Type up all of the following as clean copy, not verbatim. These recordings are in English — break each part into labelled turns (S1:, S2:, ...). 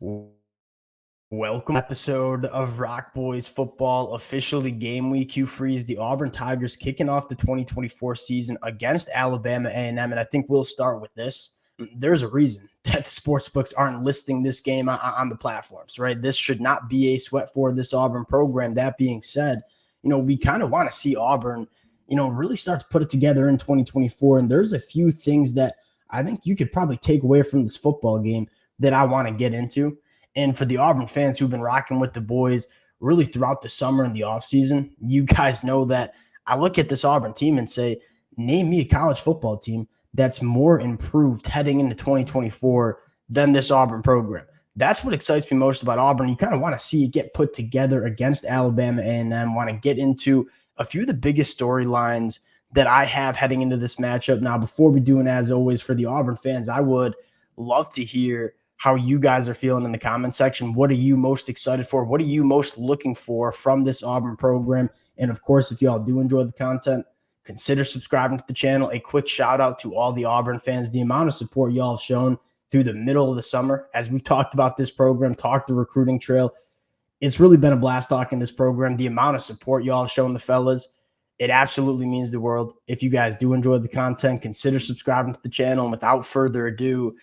S1: Welcome episode of Rock Boys Football, officially game week. Hugh Freeze, the Auburn Tigers kicking off the 2024 season against Alabama A&M, and I think we'll start with this. There's a reason that sportsbooks aren't listing this game on the platforms, right? This should not be a sweat for this Auburn program. That being said, we kind of want to see Auburn, really start to put it together in 2024, and there's a few things that I think you could probably take away from this football game that I want to get into. And for the Auburn fans who've been rocking with the boys really throughout the summer and the offseason, you guys know that I look at this Auburn team and say, name me a college football team that's more improved heading into 2024 than this Auburn program. That's what excites me most about Auburn. You kind of want to see it get put together against Alabama A&M, want to get into a few of the biggest storylines that I have heading into this matchup. Now, before we do, and as always, for the Auburn fans, I would love to hear how you guys are feeling in the comment section. What are you most excited for? What are you most looking for from this Auburn program? And of course, if y'all do enjoy the content, consider subscribing to the channel. A quick shout out to all the Auburn fans. The amount of support y'all have shown through the middle of the summer, as we've talked about this program, talked the recruiting trail. It's really been a blast talking this program. The amount of support y'all have shown the fellas, it absolutely means the world. If you guys do enjoy the content, consider subscribing to the channel. And without further ado,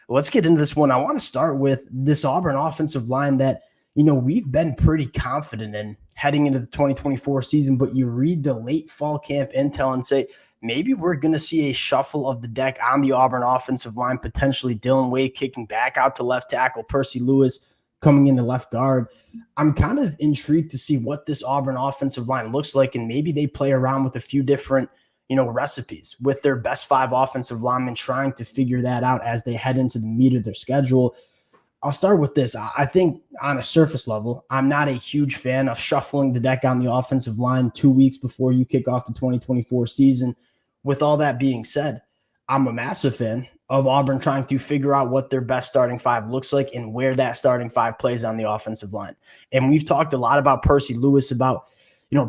S1: let's get into this one. I want to start with this Auburn offensive line that, we've been pretty confident in heading into the 2024 season, but you read the late fall camp intel and say, maybe we're going to see a shuffle of the deck on the Auburn offensive line, potentially Dylan Wade kicking back out to left tackle, Percy Lewis coming into left guard. I'm kind of intrigued to see what this Auburn offensive line looks like, and maybe they play around with a few different recipes with their best five offensive linemen, trying to figure that out as they head into the meat of their schedule. I'll start with this. I think on a surface level, I'm not a huge fan of shuffling the deck on the offensive line 2 weeks before you kick off the 2024 season. With all that being said, I'm a massive fan of Auburn trying to figure out what their best starting five looks like and where that starting five plays on the offensive line. And we've talked a lot about Percy Lewis, about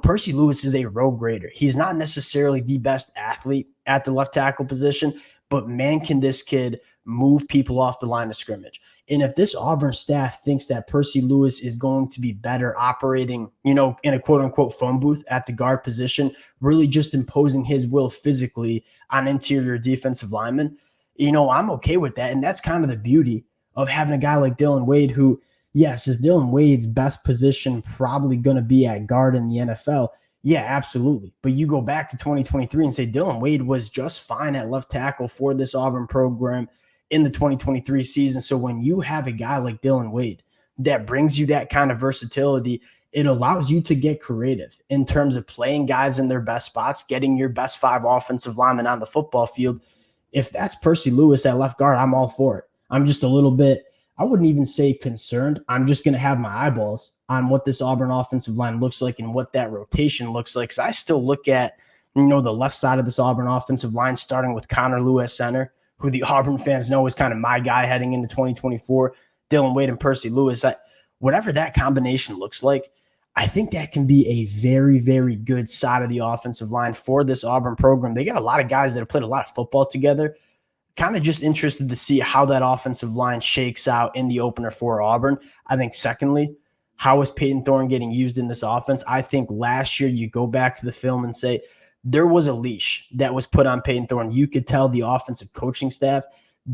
S1: Percy Lewis is a road grader. He's not necessarily the best athlete at the left tackle position, but man, can this kid move people off the line of scrimmage. And if this Auburn staff thinks that Percy Lewis is going to be better operating, in a quote-unquote phone booth at the guard position, really just imposing his will physically on interior defensive linemen, I'm okay with that. And that's kind of the beauty of having a guy like Dylan Wade who, yes, is Dylan Wade's best position probably going to be at guard in the NFL? Yeah, absolutely. But you go back to 2023 and say Dylan Wade was just fine at left tackle for this Auburn program in the 2023 season. So when you have a guy like Dylan Wade that brings you that kind of versatility, it allows you to get creative in terms of playing guys in their best spots, getting your best five offensive linemen on the football field. If that's Percy Lewis at left guard, I'm all for it. I'm just a little bit, I wouldn't even say concerned. I'm just going to have my eyeballs on what this Auburn offensive line looks like and what that rotation looks like. Because I still look at, the left side of this Auburn offensive line, starting with Connor Lewis center, who the Auburn fans know is kind of my guy heading into 2024, Dylan Wade and Percy Lewis. Whatever that combination looks like, I think that can be a very, very good side of the offensive line for this Auburn program. They got a lot of guys that have played a lot of football together. Kind of just interested to see how that offensive line shakes out in the opener for Auburn. I think secondly, how is Peyton Thorne getting used in this offense? I think last year you go back to the film and say there was a leash that was put on Peyton Thorne. You could tell the offensive coaching staff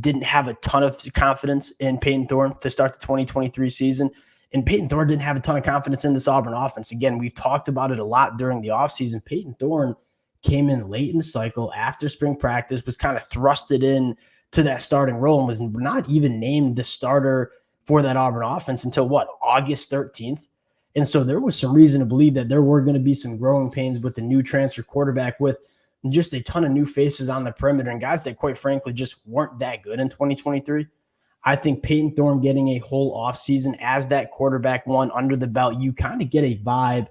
S1: didn't have a ton of confidence in Peyton Thorne to start the 2023 season. And Peyton Thorne didn't have a ton of confidence in this Auburn offense. Again, we've talked about it a lot during the offseason. Peyton Thorne came in late in the cycle after spring practice, was kind of thrusted in to that starting role and was not even named the starter for that Auburn offense until August 13th. And so there was some reason to believe that there were going to be some growing pains with the new transfer quarterback, with just a ton of new faces on the perimeter and guys that quite frankly just weren't that good in 2023. I think Peyton Thorne getting a whole offseason as that quarterback one under the belt, you kind of get a vibe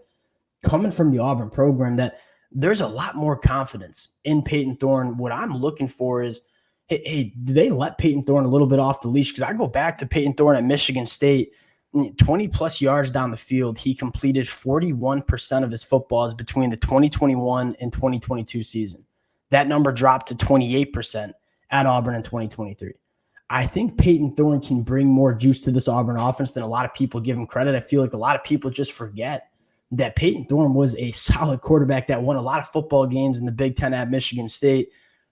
S1: coming from the Auburn program that there's a lot more confidence in Peyton Thorne. What I'm looking for is, hey, do they let Peyton Thorne a little bit off the leash? Because I go back to Peyton Thorne at Michigan State, 20-plus yards down the field. He completed 41% of his footballs between the 2021 and 2022 season. That number dropped to 28% at Auburn in 2023. I think Peyton Thorne can bring more juice to this Auburn offense than a lot of people give him credit. I feel like a lot of people just forget that Peyton Thorne was a solid quarterback that won a lot of football games in the Big Ten at Michigan State.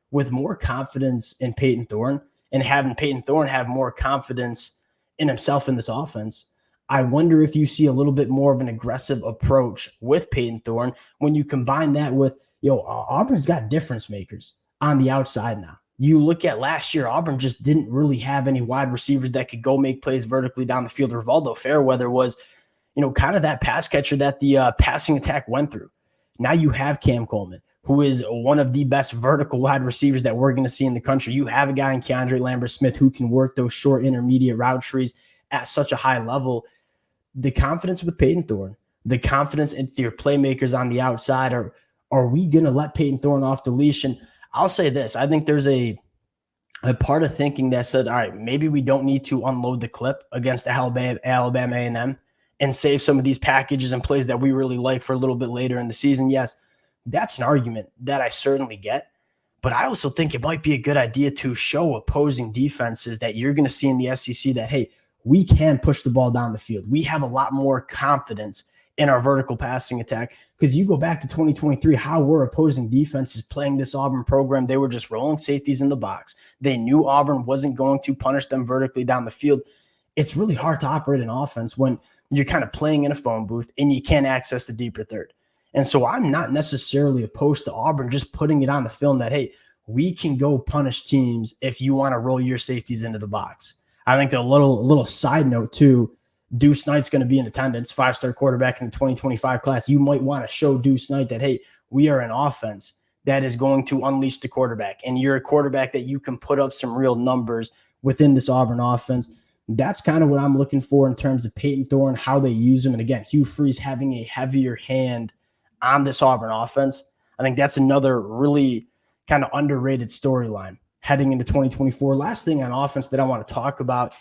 S1: With more confidence in Peyton Thorne and having Peyton Thorne have more confidence in himself in this offense, I wonder if you see a little bit more of an aggressive approach with Peyton Thorne when you combine that with, Auburn's got difference makers on the outside now. You look at last year, Auburn just didn't really have any wide receivers that could go make plays vertically down the field. Rivaldo Fairweather was, kind of that pass catcher that the passing attack went through. Now you have Cam Coleman, who is one of the best vertical wide receivers that we're going to see in the country. You have a guy in Keandre Lambert-Smith who can work those short intermediate route trees at such a high level. The confidence with Peyton Thorne, the confidence in your playmakers on the outside, are we going to let Peyton Thorne off the leash? And I'll say this, I think there's a part of thinking that said, all right, maybe we don't need to unload the clip against Alabama A&M and save some of these packages and plays that we really like for a little bit later in the season. Yes, that's an argument that I certainly get. But I also think it might be a good idea to show opposing defenses that you're going to see in the SEC that, hey, we can push the ball down the field. We have a lot more confidence in our vertical passing attack. Because you go back to 2023, how were opposing defenses playing this Auburn program? They were just rolling safeties in the box. They knew Auburn wasn't going to punish them vertically down the field. It's really hard to operate an offense when you're kind of playing in a phone booth and you can't access the deeper third. And so I'm not necessarily opposed to Auburn just putting it on the film that, hey, we can go punish teams if you want to roll your safeties into the box. I think a little side note too, Deuce Knight's going to be in attendance, 5-star quarterback in the 2025 class. You might want to show Deuce Knight that, hey, we are an offense that is going to unleash the quarterback, and you're a quarterback that you can put up some real numbers within this Auburn offense. That's kind of what I'm looking for in terms of Peyton Thorne, how they use him. And again, Hugh Freeze having a heavier hand on this Auburn offense. I think that's another really kind of underrated storyline heading into 2024. Last thing on offense that I want to talk about,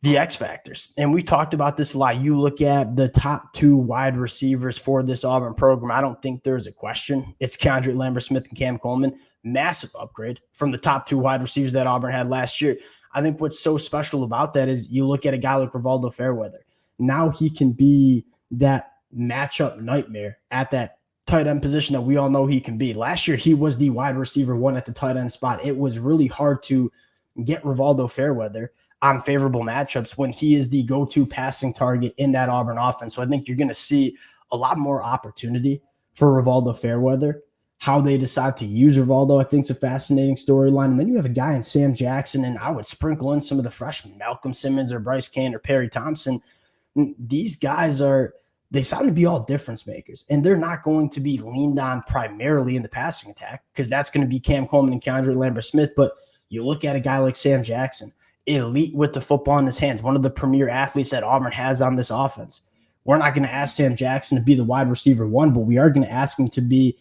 S1: the X factors. And we talked about this a lot. You look at the top two wide receivers for this Auburn program. I don't think there's a question. It's Keandre Lambert-Smith and Cam Coleman. Massive upgrade from the top two wide receivers that Auburn had last year. I think what's so special about that is you look at a guy like Rivaldo Fairweather. Now he can be that matchup nightmare at that tight end position that we all know he can be. Last year, he was the wide receiver one at the tight end spot. It was really hard to get Rivaldo Fairweather on favorable matchups when he is the go-to passing target in that Auburn offense. So I think you're going to see a lot more opportunity for Rivaldo Fairweather. How they decide to use Rivaldo, I think, is a fascinating storyline. And then you have a guy in Sam Jackson, and I would sprinkle in some of the freshmen, Malcolm Simmons or Bryce Kane or Perry Thompson. These guys they sound to be all difference makers, and they're not going to be leaned on primarily in the passing attack because that's going to be Cam Coleman and Keandre Lambert-Smith. But you look at a guy like Sam Jackson, elite with the football in his hands, one of the premier athletes that Auburn has on this offense. We're not going to ask Sam Jackson to be the wide receiver one, but we are going to ask him to be,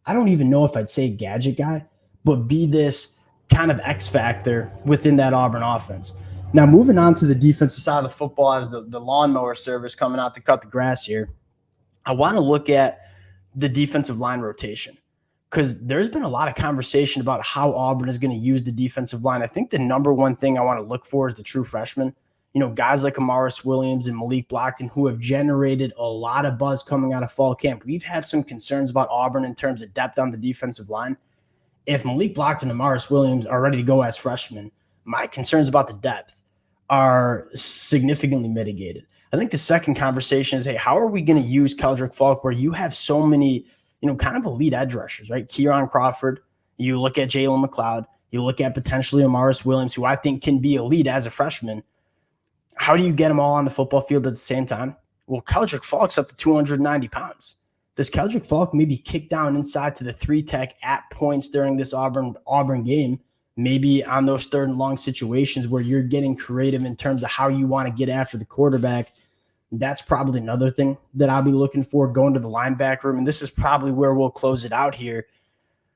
S1: I don't even know if I'd say gadget guy, but be this kind of X factor within that Auburn offense. Now, moving on to the defensive side of the football as the lawnmower service coming out to cut the grass here, I want to look at the defensive line rotation because there's been a lot of conversation about how Auburn is going to use the defensive line. I think the number one thing I want to look for is the true freshmen. Guys like Amaris Williams and Malik Blockton who have generated a lot of buzz coming out of fall camp. We've had some concerns about Auburn in terms of depth on the defensive line. If Malik Blockton and Amaris Williams are ready to go as freshmen, my concerns about the depth are significantly mitigated. I think the second conversation is, hey, how are we going to use Keldrick Falk where you have so many, kind of elite edge rushers, right? Kieran Crawford, you look at Jalen McLeod, you look at potentially Amaris Williams, who I think can be elite as a freshman. How do you get them all on the football field at the same time? Well, Keldrick Falk's up to 290 pounds. Does Keldrick Falk maybe kick down inside to the 3-tech at points during this Auburn game, maybe on those third and long situations where you're getting creative in terms of how you want to get after the quarterback? That's probably another thing that I'll be looking for going to the linebacker room. And this is probably where we'll close it out here.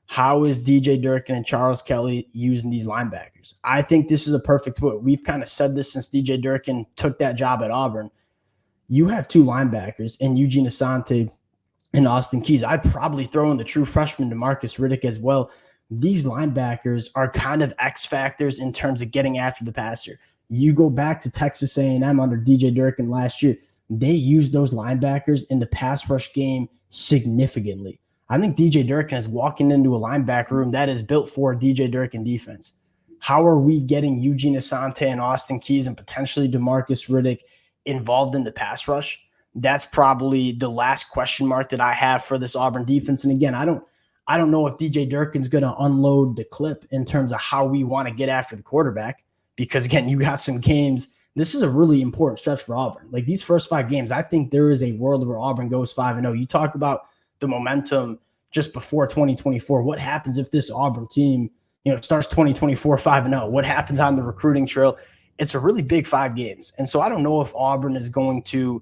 S1: How is DJ Durkin and Charles Kelly using these linebackers? I think this is a perfect way. We've kind of said this since DJ Durkin took that job at Auburn. You have two linebackers in Eugene Asante and Austin Keys. I'd probably throw in the true freshman DeMarcus Riddick as well. these linebackers are kind of X factors in terms of getting after the passer. You go back to Texas A&M under DJ Durkin last year, they used those linebackers in the pass rush game significantly. I think DJ Durkin is walking into a linebacker room that is built for a DJ Durkin defense. How are we getting Eugene Asante and Austin Keys and potentially DeMarcus Riddick involved in the pass rush? That's probably the last question mark that I have for this Auburn defense. And again, I don't know if DJ Durkin's going to unload the clip in terms of how we want to get after the quarterback, because again, you got some games. This is a really important stretch for Auburn. Like these first 5 games, I think there is a world where Auburn goes 5-0. You talk about the momentum just before 2024. What happens if this Auburn team, starts 2024 5-0? What happens on the recruiting trail? It's a really big 5 games. And so I don't know if Auburn is going to,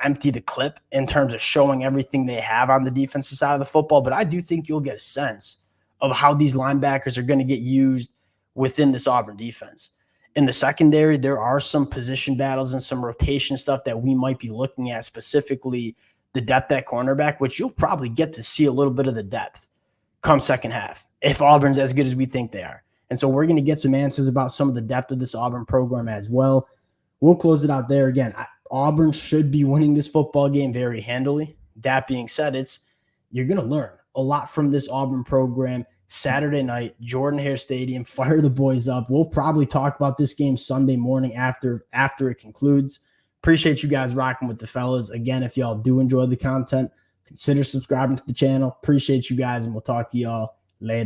S1: empty the clip in terms of showing everything they have on the defensive side of the football. But I do think you'll get a sense of how these linebackers are going to get used within this Auburn defense. In the secondary, there are some position battles and some rotation stuff that we might be looking at, specifically the depth at cornerback, which you'll probably get to see a little bit of the depth come second half if Auburn's as good as we think they are. And so we're going to get some answers about some of the depth of this Auburn program as well. We'll close it out there. Again, Auburn should be winning this football game very handily. That being said, you're going to learn a lot from this Auburn program. Saturday night, Jordan-Hare Stadium, fire the boys up. We'll probably talk about this game Sunday morning after it concludes. Appreciate you guys rocking with the fellas. Again, if y'all do enjoy the content, consider subscribing to the channel. Appreciate you guys, and we'll talk to y'all later.